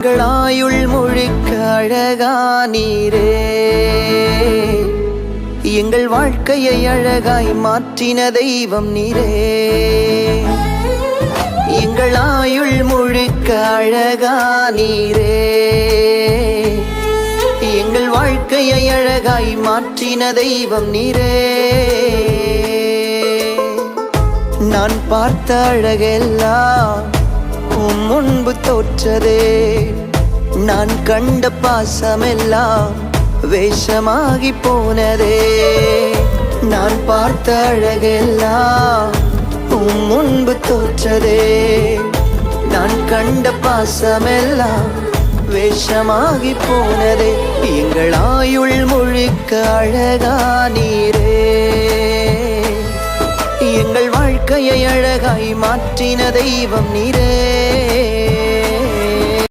ஆயுள் முழுக்க அழகானீரே, எங்கள் வாழ்க்கையை அழகாய் மாற்றின தெய்வம் நீரே. எங்கள் ஆயுள் முழுக்க அழகானீரே, எங்கள் வாழ்க்கையை அழகாய் மாற்றின தெய்வம் நீரே. நான் பார்த்த அழகெல்லாம் உம் முன்பு தோற்றதே, நான் கண்ட பாசமெல்லாம் வேஷமாகி போனதே. நான் பார்த்த அழகெல்லாம் உம் முன்பு தோற்றதே, நான் கண்ட பாசமெல்லாம் வேஷமாகி போனதே. எங்கள் ஆயுள் முழுக்க அழகானீரே, எங்கள் வாழ்க்கையை அழகாய் மாற்றின தெய்வம் நீரே.